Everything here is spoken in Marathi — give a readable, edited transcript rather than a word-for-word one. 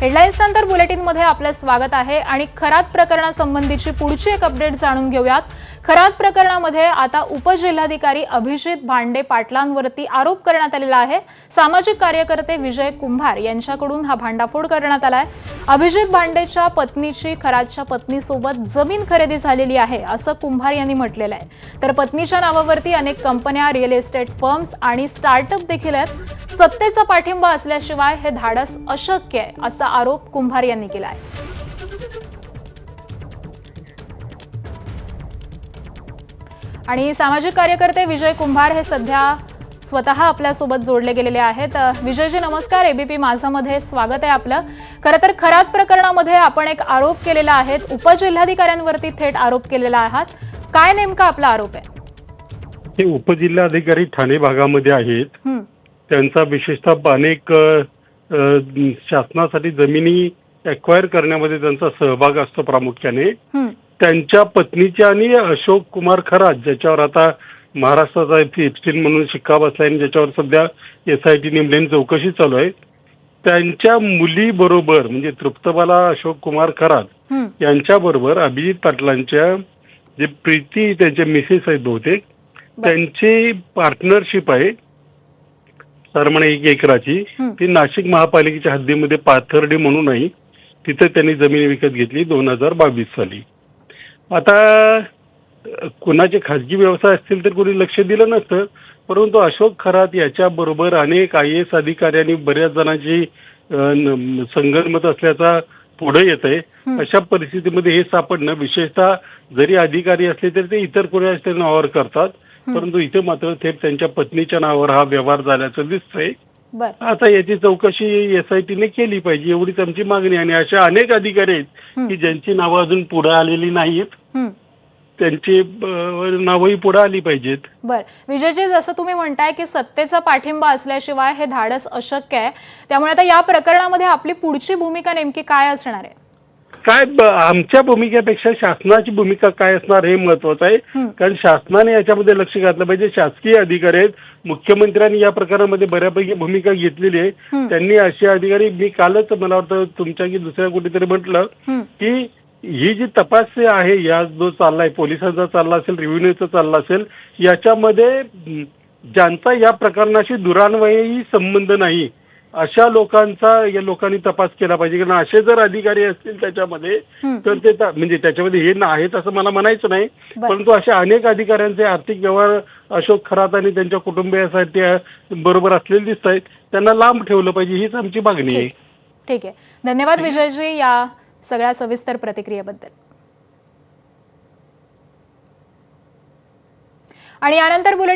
हेडलाईन्स नंतर बुलेटिनमध्ये आपलं स्वागत आहे आणि खरात प्रकरणासंबंधीची पुढची एक अपडेट जाणून घेऊयात। खरात प्रकरणामध्ये आता उपजिल्हाधिकारी अभिजित भांडे पाटलांवरती आरोप करण्यात आलेला आहे। सामाजिक कार्यकर्ते विजय कुंभार यांच्याकडून हा भांडाफोड करण्यात आला आहे। अभिजित भांडेच्या पत्नीची खरातच्या पत्नीसोबत जमीन खरेदी झालेली आहे असं कुंभार यांनी म्हटलेलं आहे। तर पत्नीच्या नावावरती अनेक कंपन्या, रिअल एस्टेट फर्म्स आणि स्टार्टअप देखील आहेत। सत्तेचा पाठिंबा असल्याशिवाय हे धाडस अशक्य आहे असा आरोप कुंभार यांनी केला आहे। आणि सामाजिक कार्यकर्ते विजय कुंभार हे सध्या स्वतः आपल्या सोबत जोडले गेलेले आहेत। विजयजी नमस्कार, एबीपी माझामध्ये स्वागत आहे आपलं। खरं तर खरात प्रकरणामध्ये आपण एक आरोप केलेला आहे, उपजिल्हाधिकाऱ्यांवरती थेट आरोप केलेला आहात। काय नेमका आपला आरोप आहे? हे उपजिल्हाधिकारी ठाणे भागामध्ये आहेत। त्यांचा विशेषतः अनेक शासनासाठी जमिनी एक्वायर करण्यामध्ये त्यांचा सहभाग असतो प्रामुख्याने। त्यांच्या पत्नीच्या आणि अशोक कुमार खरात, ज्याच्यावर आता महाराष्ट्राचा एप्स्टीन म्हणून शिक्का बसलाय आणि ज्याच्यावर सध्या SIT नेमल्याने चौकशी चालू आहे, त्यांच्या मुलीबरोबर म्हणजे तृप्तबाला अशोक कुमार खरात यांच्याबरोबर अभिजित पाटलांच्या जे प्रीती त्यांच्या मिसेस आहेत बहुतेक, त्यांची पार्टनरशिप आहे सरमणे 1 एकराची। ती नाशिक महापालिकेच्या हद्दीमध्ये पाथर्डी म्हणून आहे, तिथे त्यांनी जमीन विकत घेतली 2022 साली। आता कुणाचे खाजगी व्यवसाय असतील तर कोणी लक्ष दिलं नसतं, परंतु अशोक खरात याच्याबरोबर अनेक IAS अधिकाऱ्यांनी बऱ्याच जणांची संगनमत असल्याचा पुढे येत आहे। अशा परिस्थितीमध्ये हे सापडणं, विशेषतः जरी अधिकारी असले तरी ते इतर कोणाच्या नावावर करतात, परंतु इथे मात्र थेट त्यांच्या पत्नीच्या नावावर हा व्यवहार झाल्याचं दिसतंय। आता याची चौकशी SITने केली पाहिजे एवढीच आमची मागणी आहे। आणि अशा अनेक अधिकारी आहेत की ज्यांची नावं अजून पुढे आलेली नाहीत, त्यांची नावही पुढे आली पाहिजेत। बर विजयजी, जसं तुम्ही म्हणताय की सत्तेचा पाठिंबा असल्याशिवाय हे धाडस अशक्य आहे, त्यामुळे आता या प्रकरणामध्ये आपली पुढची भूमिका नेमकी काय असणार आहे? काय आमच्या भूमिकेपेक्षा शासनाची भूमिका काय असणार हे महत्वाचं आहे, कारण शासनाने याच्यामध्ये लक्ष घातलं पाहिजे। शासकीय अधिकारी आहेत, मुख्यमंत्र्यांनी या प्रकरणामध्ये बऱ्यापैकी भूमिका घेतलेली आहे। त्यांनी असे अधिकारी, मी कालच मला वाटतं तुमच्या की दुसऱ्या कुठेतरी म्हटलं की ही जी तपास आहे, या जो चाललाय पोलिसांचा चालला असेल, रेव्हेन्यूचा चालला असेल, याच्यामध्ये ज्यांचा या प्रकरणाशी दुरान्वयही संबंध नाही अशा लोकांचा या लोकांनी तपास केला पाहिजे। कारण असे जर अधिकारी असतील त्याच्यामध्ये तर ते म्हणजे त्याच्यामध्ये हे आहेत असं मला म्हणायचं नाही, परंतु अशा अनेक अधिकाऱ्यांचे आर्थिक व्यवहार अशोक खरात आणि त्यांच्या कुटुंबियासाठी बरोबर असलेले दिसत आहेत, त्यांना लांब ठेवलं पाहिजे, हीच आमची मागणी आहे। ठीक आहे, धन्यवाद विजयजी या सगळ्या सविस्तर प्रतिक्रियेबद्दल। आणि यानंतर बुलेटिन